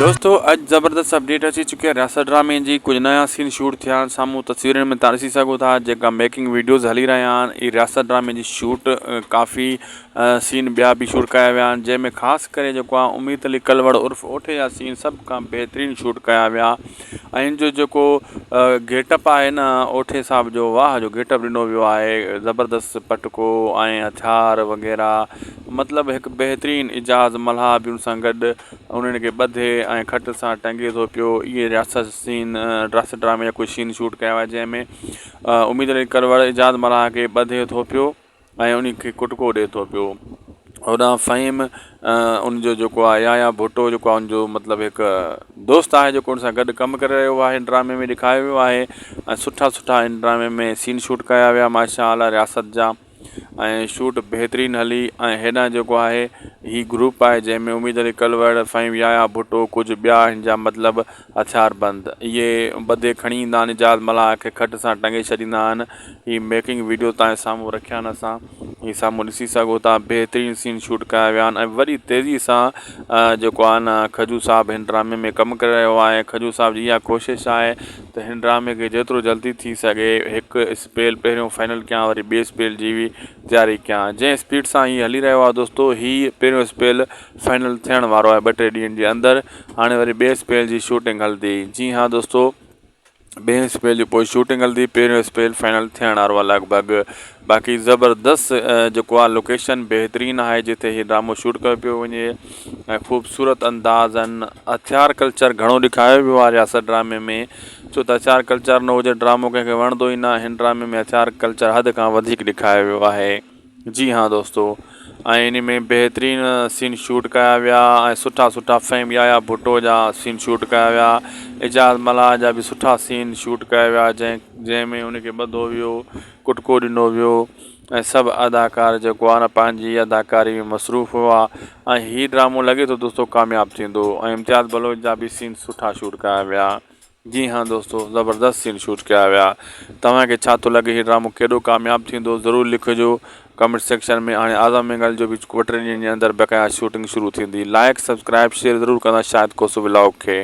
दोस्तों अज ज़बरदस्त अपडेट अची चुकी है रियासत ड्रामे जी। कुछ नया सीन शूट थिया सामूं तस्वीरन में तव्हां ॾिसी सघो था। जेका मेकिंग वीडियोज़ हली रहा आहिनि रियासत ड्रामे जी शूट काफ़ी सीन ॿिया भी शूट कया विया आहिनि, जंहिंमें ख़ासि करे जेको आहे उम्मीद अली कलवड़ उर्फ़ ओठे जा सीन सभु खां बहितरीनु शूट कया विया। ऐं इन जो जेको गेटअप आहे न ओठे साहब जो, वाह जो गेटअप ॾिनो वियो आहे, ज़बरदस्त पटको ऐं हथियार वग़ैरह, मतिलबु हिकु बहितरीनु इजाज़ मल्हा बि उन सां गॾु उन्हनि खे ॿधे ऐं खट सां टंगे थो पियो। इहे रियासत ड्रामे जा कुझु सीन शूट कया हुआ, जंहिंमें उम्मीद अली कलवड़ इजाज़ मल्हा खे ॿधे थो पियो ऐं उन खे कुटको ॾिए थो पियो। होॾां फ़हीम उनजो जेको आहे याया भुट्टो जेको आहे उनजो मतिलबु हिकु दोस्त आहे जेको उन सां गॾु कमु करे रहियो आहे। ड्रामे में ॾेखारियो वियो आहे ऐं सुठा इन ड्रामे में सीन शूट कया विया माशाअल्लाह रियासत जा, ऐं शूट बहितरीनु हली। ऐं हेॾां जेको आहे ही ग्रुप आहे जंहिंमें उम्मीद अली कलवड़, फ़हीम, याया भुट्टो, कुझु ॿिया हिन जा मतिलबु हथियारबंद इहे ॿधे खणी ईंदा आहिनि, इजाज़ मल्हा खे खट सां टंगे छॾींदा आहिनि। ही मेकिंग वीडियो तव्हांजे साम्हूं रखिया आहिनि, असां ही साम्हूं ॾिसी सघो था। बहितरीनु सीन शूट कया विया आहिनि ऐं वरी तेज़ी सां जेको आहे न खजू साहब हिन ड्रामे में कमु करे रहियो आहे। खजू साहब जी इहा कोशिशि आहे त हिन ड्रामे खे जेतिरो जल्दी थी सघे हिकु स्पेल पहिरियों फाइनल कयां, वरी ॿिए स्पेल जी बि तयारी कयां। जंहिं स्पीड सां हीअ हली रहियो आहे दोस्तों, ही पहिरियों स्पेल फाइनल थियण वारो आहे 2-3 ॾींहंनि जे अंदरि। हाणे वरी ॿिए स्पेल जी शूटिंग हलंदी। जी हाँ दोस्तों, ॿिए स्पेल जी पोइ शूटिंग हलंदी, पहिरियों स्पेल फाइनल थियण वारो आहे लॻभॻि। बाक़ी ज़बरदस्त जेको आहे लोकेशन बहितरीनु आहे जिते हीउ ड्रामो शूट कयो पियो वञे ऐं ख़ूबसूरत अंदाज़नि हथियार कल्चर घणो ॾेखारियो वियो आहे रियासत ड्रामे में। छो त हथियार कल्चर न हुजे ड्रामो कंहिंखे वणंदो ई न। हिन ड्रामे में हथियार कल्चर हद खां वधीक ॾेखारियो वियो आहे। जी हाँ दोस्तों, ऐं इन में बहितरीनु सीन शूट कया विया ऐं सुठा फ़हीम, याया भुट्टो जा सीन शूट कया विया। इजाज़ मल्हा जा बि सुठा सीन शूट कया विया, जंहिंमें उनखे ॿधो वियो, कुटको ॾिनो वियो ऐं सभु अदाकार जेको आहे न पंहिंजी अदाकारी में मसरूफ़ हुआ। ऐं हीउ ड्रामो लॻे थो दोस्तों कामयाबु थींदो ऐं इम्तियाज़ बलोच जा बि सीन सुठा शूट कया विया। जी हाँ दोस्तों, ज़बरदस्त सीन शूट कया विया। तव्हांखे छा थो लॻे हीउ ड्रामो केॾो कामयाबु थींदो, ज़रूरु लिखिजो कमेंट सेक्शन में। हाणे आज़म बेंगल जो बि 2-3 ॾींहंनि जे अंदरि बक़ाया शूटिंग शुरू थींदी। लाइक, सब्सक्राइब, शेयर ज़रूरु कंदा शायदि को व्लॉग खे।